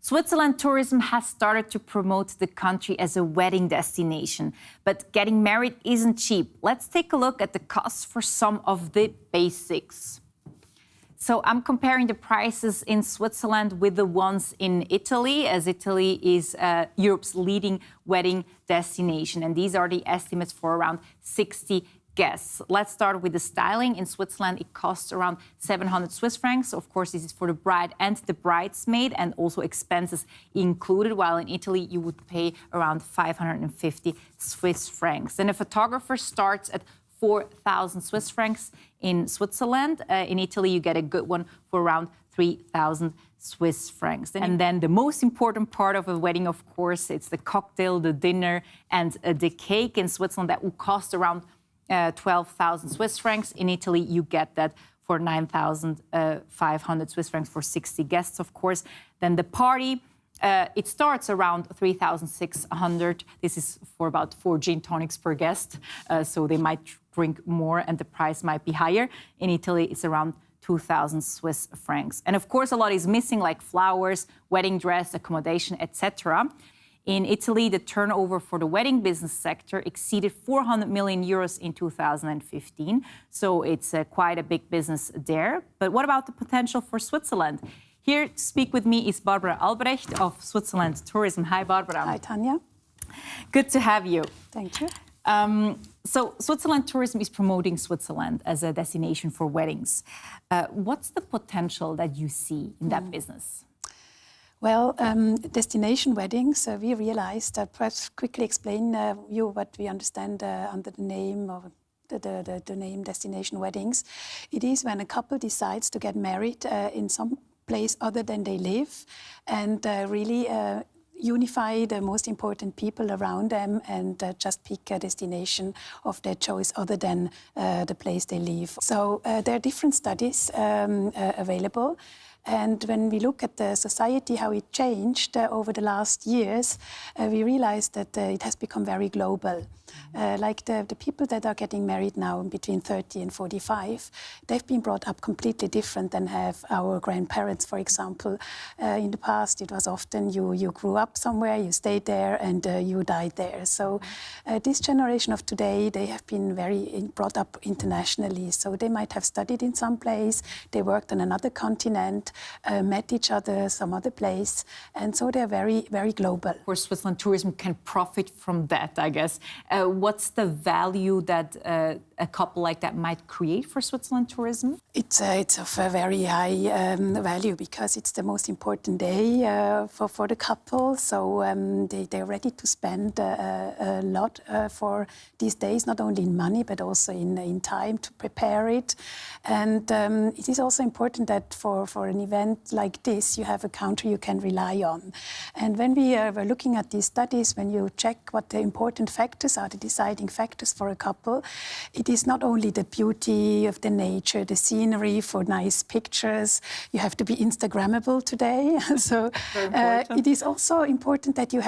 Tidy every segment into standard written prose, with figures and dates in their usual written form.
Switzerland tourism has started to promote the country as a wedding destination, but getting married isn't cheap. Let's take a look at the costs for some of the basics. So I'm comparing the prices in Switzerland with the ones in Italy, as Italy is Europe's leading wedding destination. And these are the estimates for around 60 guests. Let's start with the styling. In Switzerland, it costs around 700 Swiss francs. Of course, this is for the bride and the bridesmaid, and also expenses included, while in Italy, you would pay around 550 Swiss francs. Then a photographer starts at 4,000 Swiss francs in Switzerland. In Italy, you get a good one for around 3,000 Swiss francs. And then the most important part of a wedding, of course, it's the cocktail, the dinner, and the cake. In Switzerland, that will cost around 12,000 Swiss francs. In Italy, you get that for 9,500 Swiss francs for 60 guests, of course. Then the party, it starts around 3,600. This is for about 4 gin tonics per guest, so they might drink more and the price might be higher. In Italy, it's around 2,000 Swiss francs. And of course, a lot is missing, like flowers, wedding dress, accommodation, etc. In Italy, the turnover for the wedding business sector exceeded 400 million euros in 2015. So it's quite a big business there. But what about the potential for Switzerland? Here to speak with me is Barbra Albrecht of Switzerland Tourism. Hi, Barbara. Hi, Tanya. Good to have you. Thank you. So Switzerland Tourism is promoting Switzerland as a destination for weddings. What's the potential that you see in that business? Well, destination weddings, we realized, perhaps quickly explain you what we understand under the name of the name destination weddings. It is when a couple decides to get married in some place other than they live, and really unify the most important people around them, and just pick a destination of their choice other than the place they live. So there are different studies available. And when we look at the society, how it changed over the last years, we realized that it has become very global. Like the people that are getting married now between 30 and 45, they've been brought up completely different than have our grandparents, for example. In the past, it was often you grew up somewhere, you stayed there, and you died there. So this generation of today, they have been brought up internationally. So they might have studied in some place, they worked on another continent, met each other some other place, and so they're very, very global. Of course, Switzerland Tourism can profit from that, I guess. What's the value that a couple like that might create for Switzerland Tourism? It's of a very high value, because it's the most important day for the couple. So they're ready to spend a lot for these days, not only in money, but also in time to prepare it. And it is also important that for an event like this, you have a country you can rely on. And when we were looking at these studies, when you check what the important factors are, the deciding factors for a couple, it is not only the beauty of the nature, the scenery for nice pictures. You have to be Instagrammable today. So it is also important that you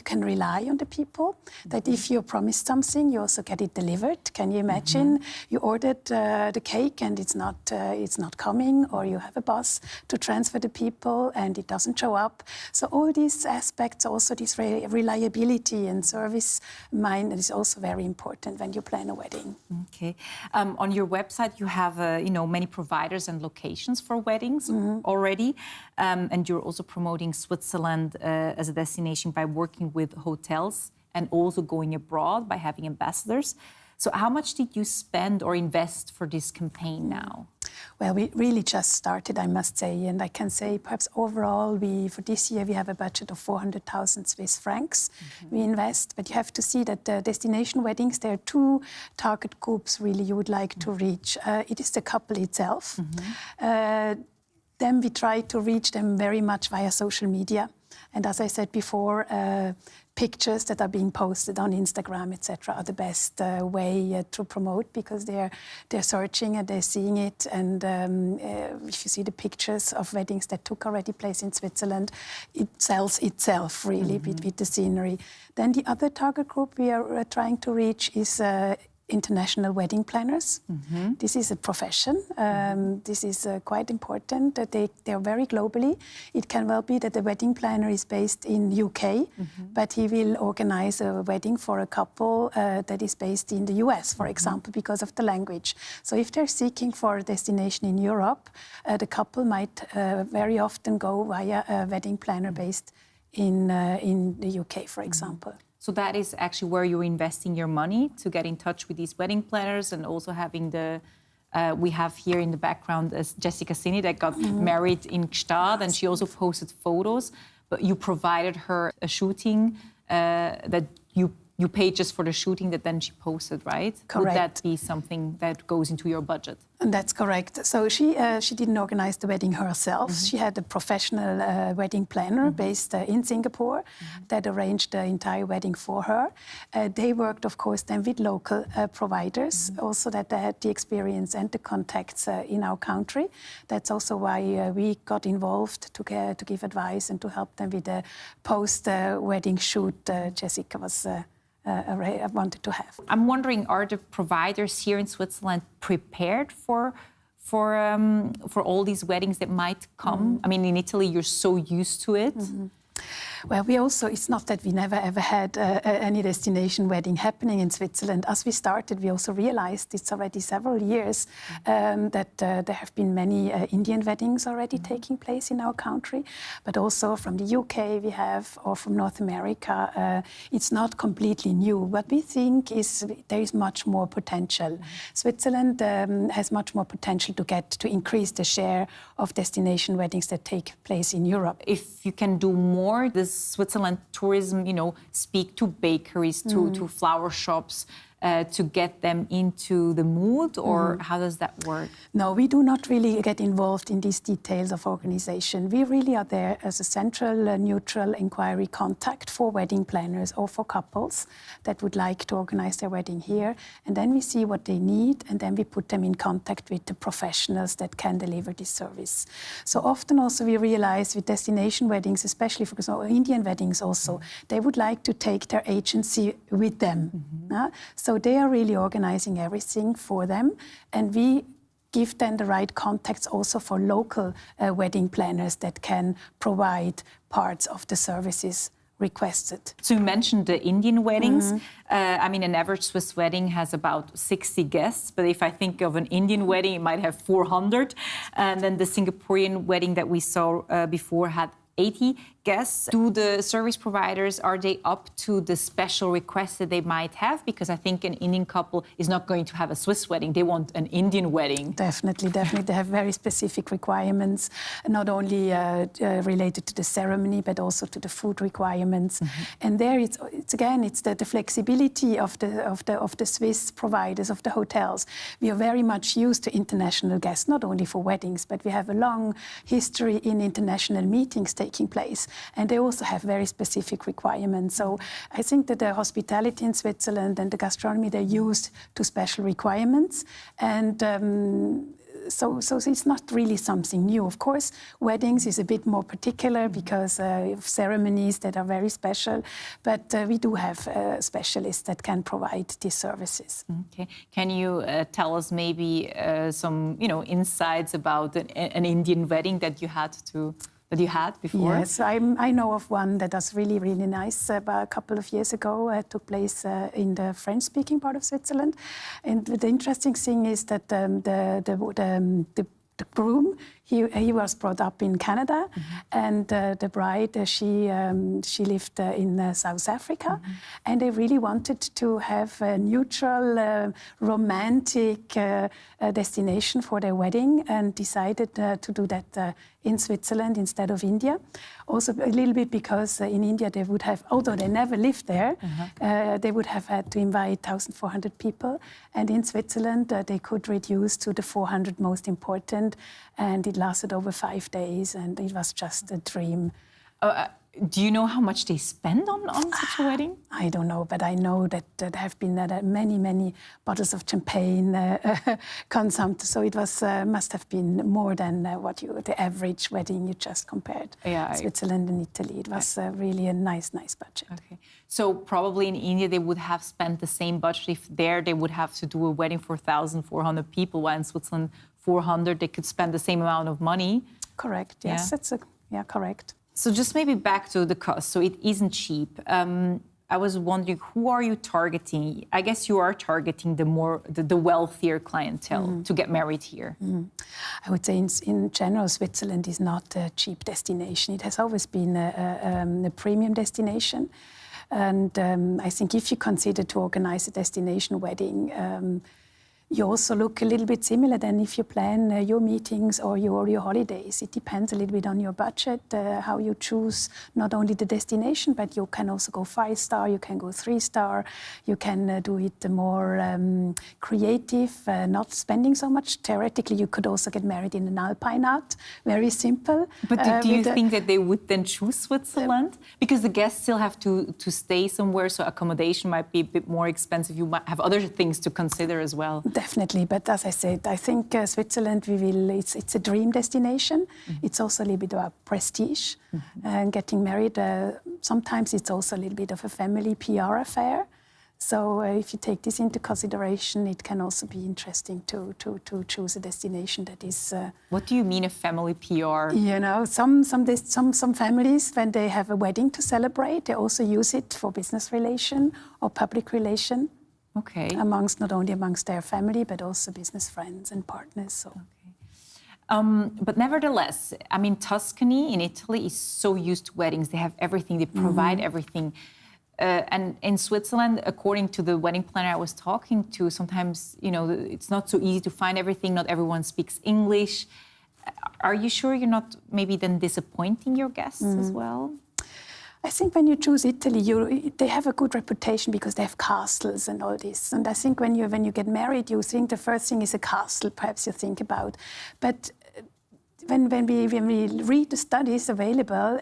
can rely on the people, that if you promised something, you also get it delivered. Can you imagine? You ordered the cake and it's not coming, or you have a bus to transfer the people and it doesn't show up. So all these aspects, also this reliability and service mind, is also very important when you plan a wedding. Okay. On your website, you have many providers and locations for weddings already, and you're also promoting Switzerland as a destination by working with hotels and also going abroad by having ambassadors. So how much did you spend or invest for this campaign now? Well, we really just started, I must say, and I can say perhaps overall, for this year, we have a budget of 400,000 Swiss francs we invest. But you have to see that the destination weddings, there are 2 target groups really you would like to reach. It is the couple itself. Then we try to reach them very much via social media. And as I said before, pictures that are being posted on Instagram, etc., are the best way to promote, because they're searching and they're seeing it. And if you see the pictures of weddings that took already place in Switzerland, it sells itself really with the scenery. Then the other target group we are trying to reach is international wedding planners. This is a profession. This is quite important. They are very globally. It can well be that the wedding planner is based in UK, but he will organize a wedding for a couple that is based in the US, for example, because of the language. So if they're seeking for a destination in Europe, the couple might very often go via a wedding planner based in the UK, for example. So that is actually where you're investing your money, to get in touch with these wedding planners, and also having the, we have here in the background Jessica Sini that got married in Gstaad, and she also posted photos, but you provided her a shooting that you paid just for the shooting that then she posted, right? Correct. Would that be something that goes into your budget? And that's correct. So she didn't organize the wedding herself. She had a professional wedding planner based in Singapore that arranged the entire wedding for her. They worked, of course, then with local providers, also that they had the experience and the contacts in our country. That's also why we got involved to give advice and to help them with the post-wedding shoot Jessica was I wanted to have. I'm wondering, are the providers here in Switzerland prepared for all these weddings that might come? I mean, in Italy, you're so used to it. Well, it's not that we never ever had any destination wedding happening in Switzerland. As we started, we also realized it's already several years that there have been many Indian weddings already taking place in our country, but also from the UK we have, or from North America. It's not completely new. What we think is there is much more potential. Switzerland has much more potential to increase the share of destination weddings that take place in Europe. If you can do more, does Switzerland tourism, speak to bakeries, to flower shops, to get them into the mood, or how does that work? No, we do not really get involved in these details of organization. We really are there as a central, neutral inquiry contact for wedding planners or for couples that would like to organize their wedding here. And then we see what they need, and then we put them in contact with the professionals that can deliver this service. So often also we realize with destination weddings, especially for example, Indian weddings also, they would like to take their agency with them. So they are really organizing everything for them, and we give them the right contacts also for local wedding planners that can provide parts of the services requested. So you mentioned the Indian weddings. I mean, an average Swiss wedding has about 60 guests, but if I think of an Indian wedding, it might have 400. And then the Singaporean wedding that we saw before had 80 guests. Do the service providers, are they up to the special requests that they might have? Because I think an Indian couple is not going to have a Swiss wedding. They want an Indian wedding. Definitely. They have very specific requirements, not only related to the ceremony, but also to the food requirements. And there it's the flexibility of the Swiss providers, of the hotels. We are very much used to international guests, not only for weddings, but we have a long history in international meetings taking place. And they also have very specific requirements. So I think that the hospitality in Switzerland and the gastronomy, they're used to special requirements. And so it's not really something new. Of course, weddings is a bit more particular because of ceremonies that are very special. But we do have specialists that can provide these services. Okay. Can you tell us maybe some insights about an Indian wedding that you had before? Yes, I know of one that was really, really nice. About a couple of years ago, it took place in the French-speaking part of Switzerland. And the interesting thing is that the groom, he was brought up in Canada, and the bride, she lived in South Africa, and they really wanted to have a neutral, romantic destination for their wedding, and decided to do that in Switzerland instead of India. Also a little bit because in India they would have, although they never lived there, they would have had to invite 1,400 people, and in Switzerland they could reduce to the 400 most important, and it lasted over 5 days, and it was just a dream Do you know how much they spend on such a wedding? I don't know, but I know that there have been many bottles of champagne consumed. So it was must have been more than the average wedding you just compared. Yeah, Switzerland and Italy. It was really a nice budget. Okay. So probably in India they would have spent the same budget if there they would have to do a wedding for 1,400 people, while in Switzerland 400 they could spend the same amount of money. Correct. Yes, correct. So just maybe back to the cost. So it isn't cheap. I was wondering, who are you targeting? I guess you are targeting the wealthier clientele to get married here. I would say in general, Switzerland is not a cheap destination. It has always been a premium destination. And I think if you consider to organize a destination wedding, you also look a little bit similar than if you plan your meetings or your holidays. It depends a little bit on your budget, how you choose not only the destination, but you can also go 5-star, you can go 3-star, you can do it more creative, not spending so much. Theoretically, you could also get married in an alpine hut, very simple. But do you think that they would then choose Switzerland? Because the guests still have to stay somewhere, so accommodation might be a bit more expensive. You might have other things to consider as well. Definitely, but as I said, I think Switzerland, it's a dream destination. It's also a little bit about prestige. And getting married, sometimes it's also a little bit of a family PR affair. So if you take this into consideration, it can also be interesting to choose a destination that is... What do you mean a family PR? You know, some families, when they have a wedding to celebrate, they also use it for business relation or public relation. Okay. Not only amongst their family, but also business friends and partners. So. Okay. But nevertheless, I mean, Tuscany in Italy is so used to weddings. They have everything. They provide everything. And in Switzerland, according to the wedding planner I was talking to, sometimes, it's not so easy to find everything. Not everyone speaks English. Are you sure you're not maybe then disappointing your guests as well? I think when you choose Italy, they have a good reputation because they have castles and all this. And I think when you get married, you think the first thing is a castle, perhaps you think about. But when we read the studies available,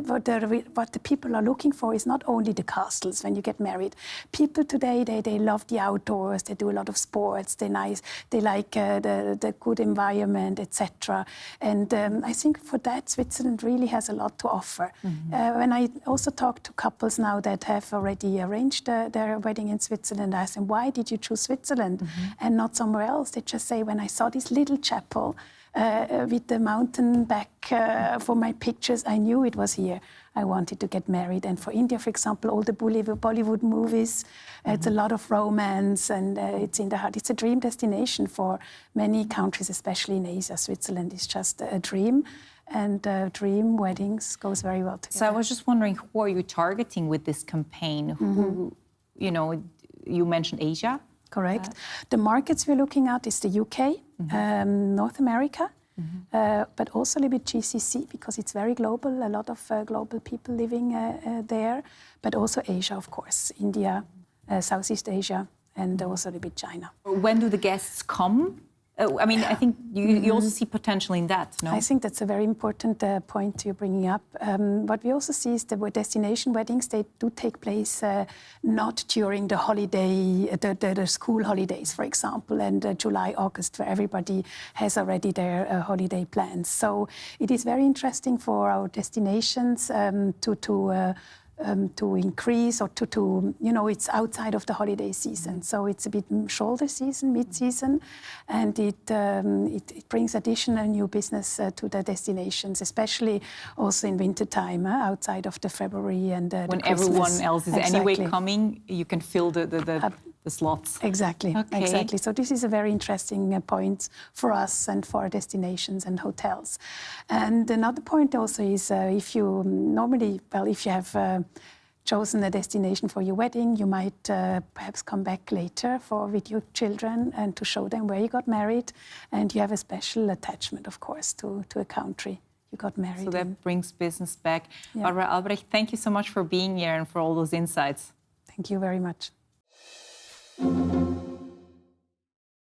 what the people are looking for is not only the castles when you get married. People today, they love the outdoors, they do a lot of sports, they like the good environment, etc. And I think for that, Switzerland really has a lot to offer. When I also talk to couples now that have already arranged their wedding in Switzerland, I ask them, why did you choose Switzerland and not somewhere else? They just say, when I saw this little chapel, with the mountain back for my pictures, I knew it was here. I wanted to get married. And for India, for example, all the Bollywood movies, it's a lot of romance and it's in the heart. It's a dream destination for many countries, especially in Asia. Switzerland is just a dream. And dream weddings goes very well together. So I was just wondering, who are you targeting with this campaign? Who, you mentioned Asia. Correct. The markets we're looking at is the UK, North America, but also a little bit GCC because it's very global, a lot of global people living there, but also Asia, of course, India, Southeast Asia, and also a little bit China. When do the guests come? I mean, I think you also see potential in that, no? I think that's a very important point you're bringing up. What we also see is that destination weddings, they do take place not during the holiday, the school holidays, for example, and July, August, where everybody has already their holiday plans. So it is very interesting for our destinations to increase or to it's outside of the holiday season. So it's a bit shoulder season, mid-season, and it brings additional new business to the destinations, especially also in wintertime, outside of the February and when everyone else is anyway coming, you can fill the slots. Exactly, okay. Exactly. So this is a very interesting point for us and for our destinations and hotels. And another point also is if you have chosen a destination for your wedding, you might perhaps come back later with your children and to show them where you got married, and you have a special attachment, of course, to a country you got married. So that brings business back. Yeah. Barbra Albrecht, thank you so much for being here and for all those insights. Thank you very much.